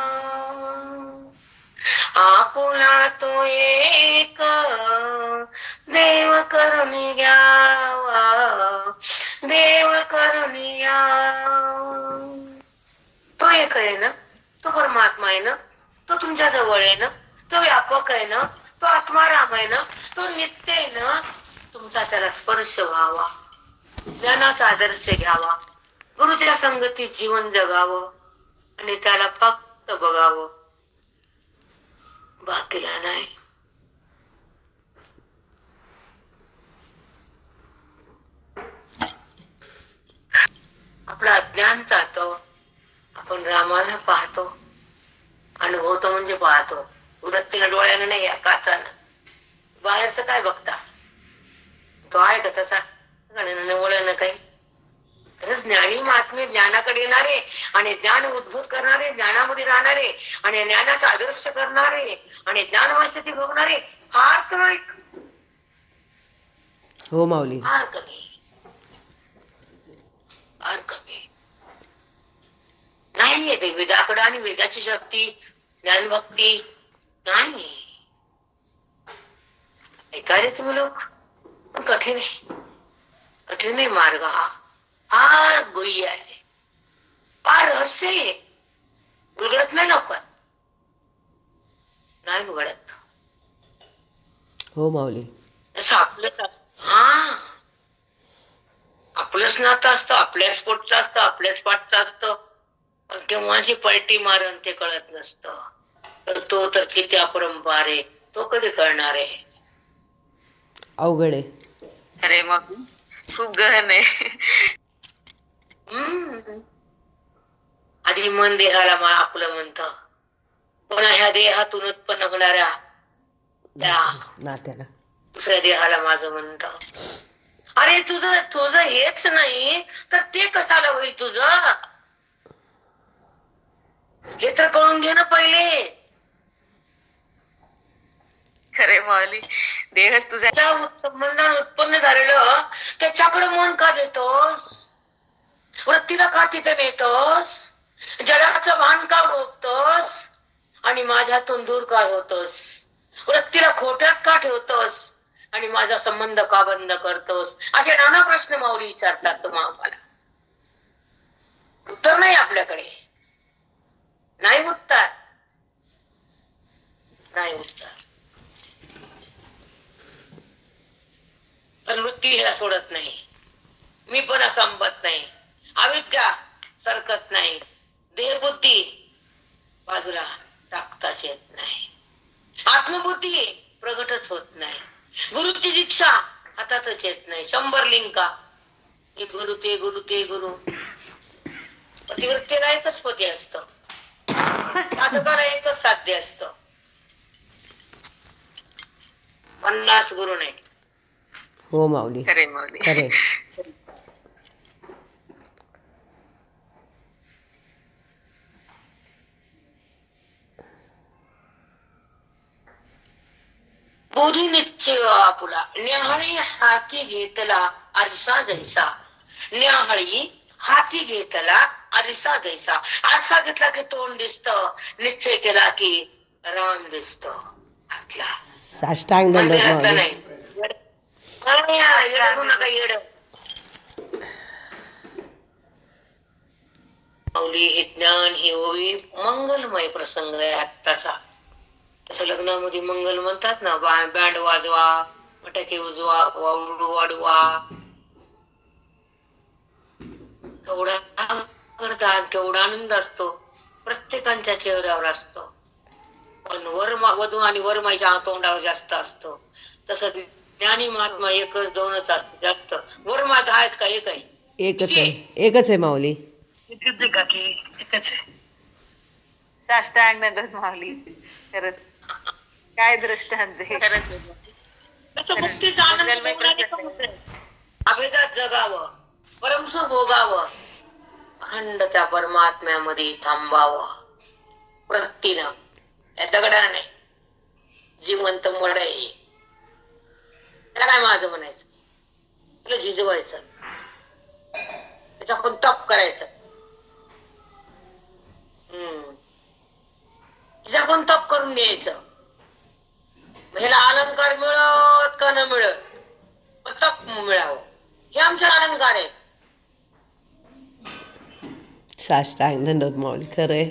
आपुला तो एक देव करुणी घ्यावा, देव करुणी घ्यावा. तो एक आहे ना, तो परमात्मा आहे ना, तो तुमच्या जवळ आहे ना, तो व्यापक आहे ना, तो आत्माराम आहे ना, तो नित्य आहे ना. तुमचा त्याला स्पर्श व्हावा, ज्ञानाचा आदर्श घ्यावा, गुरुच्या संगतीत जीवन जगावं आणि त्याला फक्त बघावं, बाकीला नाही. आपलं अज्ञान जातो, आपण रामाला पाहतो, अनुभवतो म्हणजे पाहतो, वृत्तीनं डोळ्यानं नाही, काचानं. बाहेरचं काय बघता, तो आहे का तसा वळण काही. खरंच ज्ञानी महात्मे ज्ञानाकडे येणारे आणि ज्ञान उद्भूत करणारे, ज्ञानामध्ये राहणारे आणि ज्ञानाचा आदर्श करणारे आणि ज्ञानमय स्थिती भोगणारे फार कमी, हो माऊली, फार कमी, फार कमी. नाहीये ते वेदाकडे आणि वेदाची शक्ती, ज्ञानभक्ती नाही. ऐका रे तुम्ही लोक, कठीण आहे, कठीण आहे मार्ग हा, फार गुह्य आहे, फार रहस्य आहे. उघडत नाही लवकर, नाही उघडत. हो माऊली. असं आपलंच असत, हा आपलंच नातं असतं, आपल्याच पोटचं असतं, आपल्याच पाठचं असतं, पण केव्हाची पलटी मारण ते कळत नसतं. तर तो तर किती अपरंपार आहे, तो कधी कळणार आहे. अवघड आहे. अरे मग खूप गहन आहे. आधी मन देहाला आपलं म्हणत, पण ह्या देहातून उत्पन्न होणाऱ्या त्या नात्याला दुसऱ्या देहाला माझं म्हणत. अरे तुझं तुझं हेच नाही तर ते कशाला होईल तुझं, हे तर कळून घे ना पहिले. खरे माऊली, देहच तुझा संबंधाने उत्पन्न झालेलं त्याच्याकडे मन का देतोस, वृत्तीला का तिथे नेतोस, जडाचं भान का भोगतोस, आणि माझ्यातून दूर का होतोस? वृत्तीला खोट्यात का ठेवतोस आणि माझा संबंध का बंद करतोस? असे नाना प्रश्न माऊली विचारतात तुम्हा आम्हाला. उत्तर नाही आपल्याकडे, नाही उत्तर, नाही उत्तर. पण वृत्ती ह्याला सोडत नाही, मी पण संपत नाही, अविद्या सरकत नाही, देहबुद्धी बाजूला टाकताच येत नाही, आत्मबुद्धी प्रगटच होत नाही, गुरुची दीक्षा हातातच येत नाही. 100 लिंका, ते गुरु ते गुरु ते गुरु. पतिवृत्तीला एकच पती असतं, साधकाला एकच साध्य असतं. 50 गुरु नाही. हो माऊली, खरे माऊली. खरे. बोधी निश्चय आपुला, न्याहाळी हाती घेतला आरसा जैसा. न्याहाळी हाती घेतला आरसा जैसा. आरसा घेतला की तोंड दिसत, निश्चय केला की राम दिसतो आतला. साष्टांग दंडवत मंदिरातला माऊली. नाही. येडू नका येड. माऊली हे ज्ञान ही ओवी मंगलमय प्रसंग आहे आत्ताचा. तसं लग्नामध्ये मंगल म्हणतात ना, बँड वाजवा, फटाके उजवा, वावडू वाढवा, केवढा करतात, केवढा आनंद असतो प्रत्येकांच्या चेहऱ्यावर असतो. पण वधू आणि वरमाईच्या तोंडावर जास्त असतो. तसं ज्ञानी महात्मा एकच दोनच असतो जास्त. वरमा आहेत का? एक आहे, एकच आहे, एकच आहे माऊली. एकच आहे का? की एकच आहे. साष्टांग दंडवत माऊली. खरंच काय दृष्टांत आहे. तसं मुक्तीचा आनंद अभेदात जगावं, परमसुख भोगावं, अखंड त्या परमात्म्यामध्ये थांबावं वृत्तीनं. या दगडानं नाही, जिवंत मड आहे. त्याला काय माझं म्हणायचं, त्याला झिजवायचं, त्याचा खूप तप करायचं. तिचा पण तप करून न्यायचं. ह्याला अलंकार मिळत का न मिळत, पण तप मिळावं, हे आमचे अलंकार आहेत. साष्टांग दंडवत माऊली. खरंय.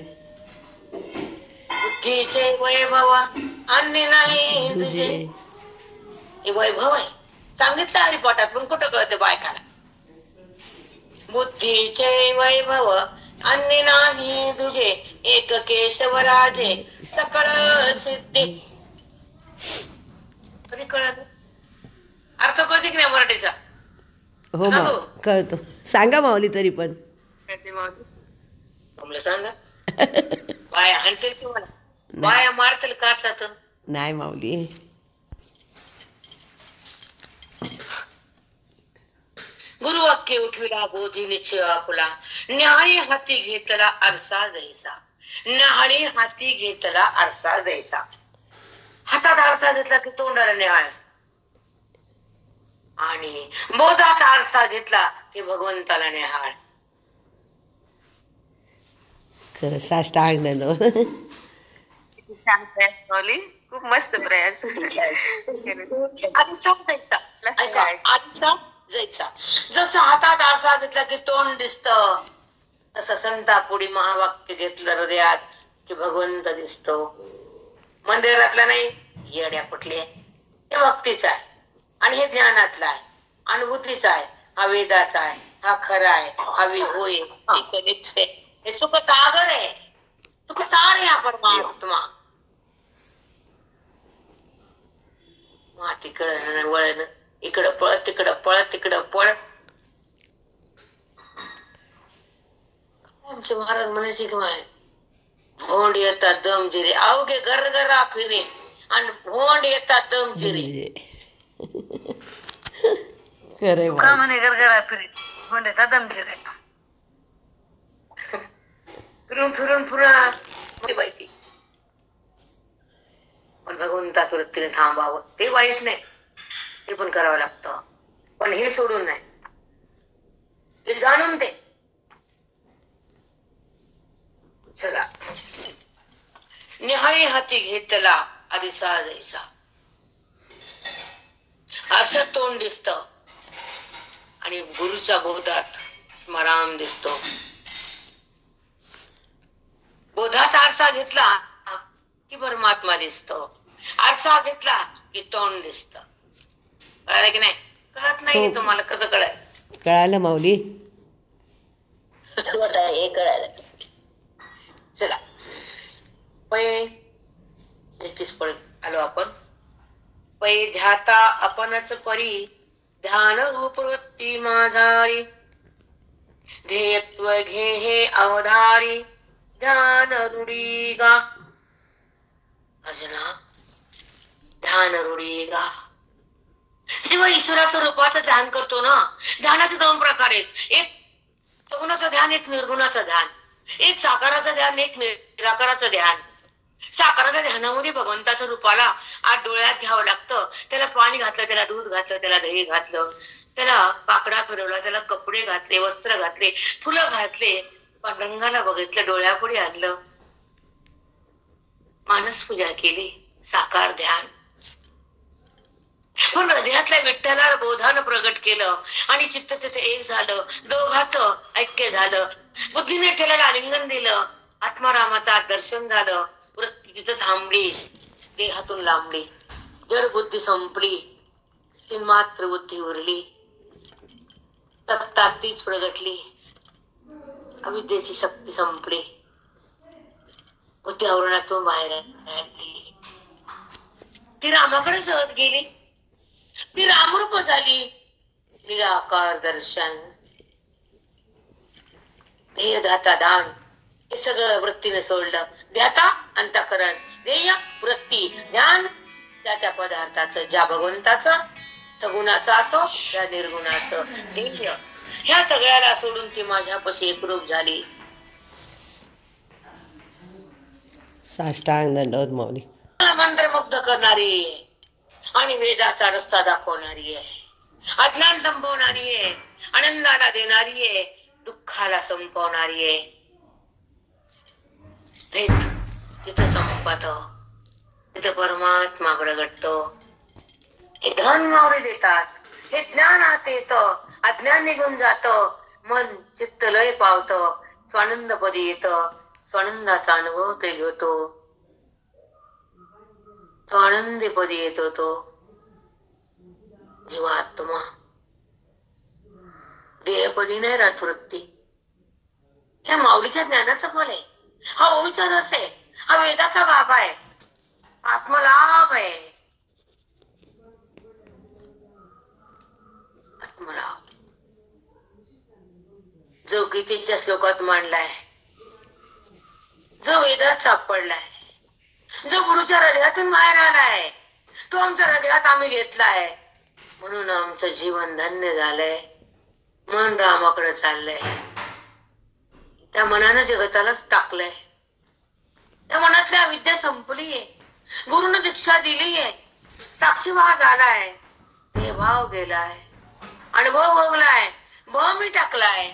बुद्धीचे वैभव अन्य नाही तुझे. हे वैभव आहे, सांगितलं हरिपाठात, पण कुठं कळते बायकाला. बुद्धीचे वैभव अन्य नाही तुझे, एक केशवराजे सकळ सिद्धी. कधी कळत अर्थ कळते की नाही मराठीचा? हो मा कळतो. सांगा माऊली तरी पण. तुम्हाला सांगा. बाया हाणतील तुम्हाला, बाया मारतील काचात. नाही माऊली. गुरुवाक्य उठविला बोधी निश्चय आपुला, न्याहाळी हाती घेतला आरसा जैसा. न्याहाळी हाती घेतला आरसा जैसा. हातात आरसा घेतला की तोंडाला न्याहाळ, आणि बोधाचा आरसा घेतला की भगवंताला न्याहाळ. खरं साष्टांग दंडवत. छान प्रयास माऊली, खूप मस्त प्रयास. आरसा जैसा. ऐका, आरसा जैसा. जसं हातात आरसा घेतला की तोंड दिसत, तसं संतापुढी महावाक्य घेतलं हृदयात की भगवंत दिसतो. मंदिरातला नाही, येड्या कुठले, हे भक्तीचा आहे आणि हे ज्ञानातला आहे, अनुभूतीचा आहे, हा वेदाचा आहे, हा खरा आहे, हा विभू आहे, हे सुख सागर आहे, सुख सार आहे हा परमात्मा. तिकडं वळण, इकडं पळ, तिकडं पळ, तिकडं पळ. आमचे महाराज म्हणायचे की माय, भोंड येतात दम जिरे, अवघे गरगरा फिरे आणि भोंड येतात दम जिरे. खरंय का म्हणे गरगरा फिरे, भोंड येतात दम जिरे. फिरून फिरून पुन्हा माहिती. पण भगवंताच वृत्तीने थांबावं, ते वाईट नाही, ते पण करावं लागतं, पण हे सोडून नाही, ते जाणून ते सगळा. निहाळी हाती घेतला आरिसा जैसा. आरशात तोंड दिसत आणि गुरुच्या बोधात स्मराम दिसतो. बोधाचा आरसा घेतला की परमात्मा दिसतो. आरसा घेतला की तोंड दिसत. कळालं की नाही? कळत नाही हो. तुम्हाला? कसं कळालं? कळालं माऊली. हे कळालं. चला पै 31 पर्यंत आलो आपण. पै ध्याता आपणच परी ध्यान रूप वृत्ती माझारी. ध्येयत्व घे हे अवधारी ध्यान रूढी गा. अर्जुना, ध्यान रूढी गा. शिवाय ईश्वराचं रूपाचं ध्यान करतो ना. ध्यानाचे 2 प्रकार आहेत. एक सगुणाचं ध्यान, एक निर्गुणाचं ध्यान. एक साकाराचं ध्यान, एक निराकाराचं ध्यान. साकाराच्या ध्यानामध्ये भगवंताच्या रूपाला आत डोळ्यात घ्यावं लागतं. त्याला पाणी घातलं, त्याला दूध घातलं, त्याला दही घातलं, त्याला काकडा फिरवला, त्याला कपडे घातले, वस्त्र घातले, फुलं घातले, पांडुरंगाला बघितलं, डोळ्यापुढे आणलं, मानस पूजा केली. साकार ध्यान. पण हृदयातल्या विठ्ठलाला बोधानं प्रगट केलं आणि चित्त तिथे एक झालं. दोघाचं ऐक्य झालं. बुद्धीने विठ्ठलाला आलिंगन दिलं. आत्मारामाचा दर्शन झालं. वृत्ती तिथं थांबली, देहातून लांबली. जड बुद्धी संपली, चिन्मात्र बुद्धी उरली. सत्ता तीच प्रगटली. अविद्येची शक्ती संपली. बुद्धी आवरणातून बाहेर आली. ती रामाकडे सहज गेली. ती रामरूप झाली. निराकार दर्शन, ध्येय धाता दान हे सगळं वृत्तीने सोडलं. ध्याता अंतःकरण, ध्येय वृत्ती, ध्यान त्या त्या पदार्थाचं, ज्या भगवंताचं, सगुणाचं असो त्या निर्गुणाचं ध्येय, ह्या सगळ्याला सोडून ती माझ्यापाशी एकरूप झाली. साष्टांग दंडवत माऊली. मंत्रमुग्ध करणारी आहे आणि वेदाचा रस्ता दाखवणारी आहे. अज्ञान संपवणारी आहे, आनंदाला देणारी आहे, दुःखाला संपवणारी आहे. तिथं संपत, तिथं परमात्मा प्रगटतो. हे धन मावळे देतात. हे ज्ञान आत येतं, अज्ञान निघून जातं, मन चित्त लय पावतं, स्वानंद पदी येतं. स्वानंदाचा अनुभव ते घेतो. तो आनंदी पदी येतो. तो जीवात्मा देहपदी नाही राहत वृत्ती. ह्या माऊलीच्या ज्ञानाचं फल आहे. हा ओळीचा रस आहे. हा वेदाचा गाभ आहे. आत्मलाभ आहे. आत्मलाभ जो गीतेच्या श्लोकात मांडलाय, जो वेदात सापडलाय, जो गुरुच्या हृदयातून बाहेर आलाय, तो आमच्या हृदयात आम्ही घेतलाय. म्हणून आमचं जीवन धन्य झालंय. मन रामाकडे चाललंय. त्या मनानं जगतालाच टाकलंय. त्या मनातल्या विद्या संपलीये. गुरुनं दीक्षा दिलीये. साक्षीभाव झालाय. देहभाव गेलाय. अनुभव भोगलाय. भाव मी टाकलाय.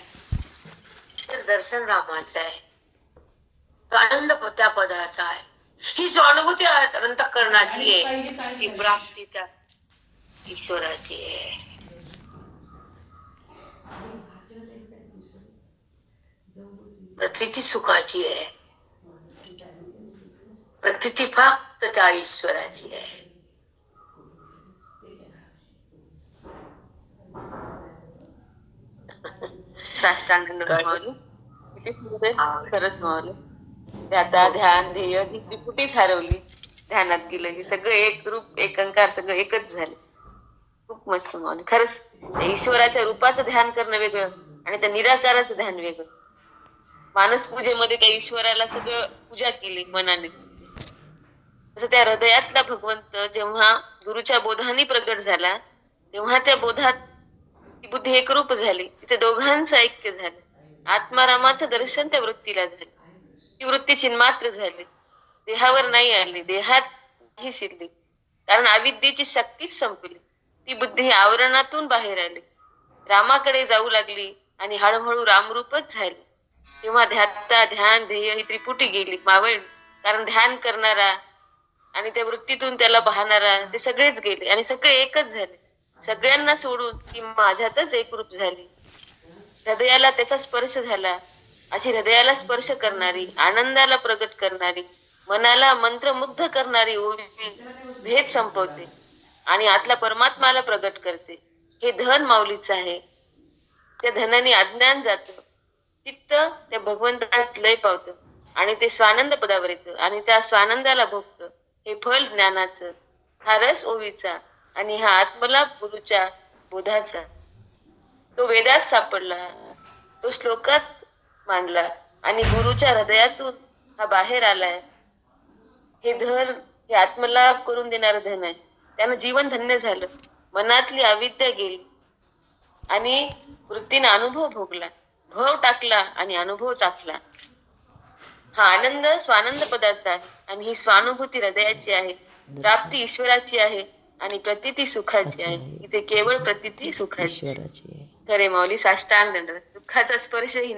तर दर्शन रामाचं आहे. तो आनंद त्या पदाचा आहे. ही स्वानुभूती अंतःकरणाची आहे. ती प्राप्ती त्या ईश्वराची आहे. प्रतीची सुखाची आहे. प्रतीची फक्त त्या ईश्वराची आहे. साष्टांग माऊली. किती सुंदर. खरंच माऊली. ध्याता ध्यान ध्येय ही त्रिपुटीच हरवली. ध्यानात गेलं की सगळं एक रूप एक अंकार सगळं एकच झाले. खूप मस्त माऊली. खरंच ईश्वराच्या रूपाचं ध्यान करणं वेगळं आणि त्या निराकाराचं ध्यान वेगळं. मानस पूजेमध्ये त्या ईश्वराला सगळं पूजा केली मनाने. तसं त्या हृदयातला भगवंत जेव्हा गुरुच्या बोधाने प्रगट झाला तेव्हा त्या बोधात ती बुद्धी एकरूप झाली. तिथे दोघांचं ऐक्य झालं. आत्मारामाचं दर्शन त्या वृत्तीला झालं. ती वृत्ती चिन्मात्र झाली. देहावर नाही आली, देहात नाही शिरली. कारण अविद्येची शक्तीच संपली. ती बुद्धी आवरणातून बाहेर आली, रामाकडे जाऊ लागली आणि हळूहळू रामरूपच झाली. तेव्हा ध्याता ध्यान ध्येय ही त्रिपुटी गेली, मावळली. कारण ध्यान करणारा आणि त्या वृत्तीतून त्याला पाहणारा ते सगळेच गेले आणि सगळे एकच झाले. सगळ्यांना सोडून ती माझ्यातच एकरूप झाली. हृदयाला त्याचा स्पर्श झाला. अशी हृदयाला स्पर्श करणारी, आनंदाला प्रगट करणारी, मनाला मंत्रमुग्ध करणारी ओवी भेद संपवते आणि आतला परमात्माला प्रगट करते. हे धन माऊलीचं आहे. त्या धनाने अज्ञान जातं, चित्त त्या भगवंतात लय पावतं आणि ते स्वानंद पदावर येतं आणि त्या स्वानंदाला भोगतं. हे फल ज्ञानाचं, हा रस ओवीचा आणि हा आत्मलाभ गुरुच्या बोधाचा. तो वेदात सापडला, तो श्लोकात मांडला आणि गुरुच्या हृदयातून हा बाहेर आलाय. हे धन, हे आत्मलाभ करून देणारं धन आहे. त्यानं जीवन धन्य झालं. मनातली अविद्या गेली आणि वृत्तीने अनुभव भोगला, भव टाकला आणि अनुभव चाखला. हा आनंद स्वानंद पदाचा आहे आणि ही स्वानुभूती हृदयाची आहे. प्राप्ती ईश्वराची आहे आणि प्रतीती सुखाची आहे. इथे केवळ प्रतीती सुखाची. ईश्वराची आहे. खरे माऊली साष्टांग दंडवत. दुःखाचा स्पर्शही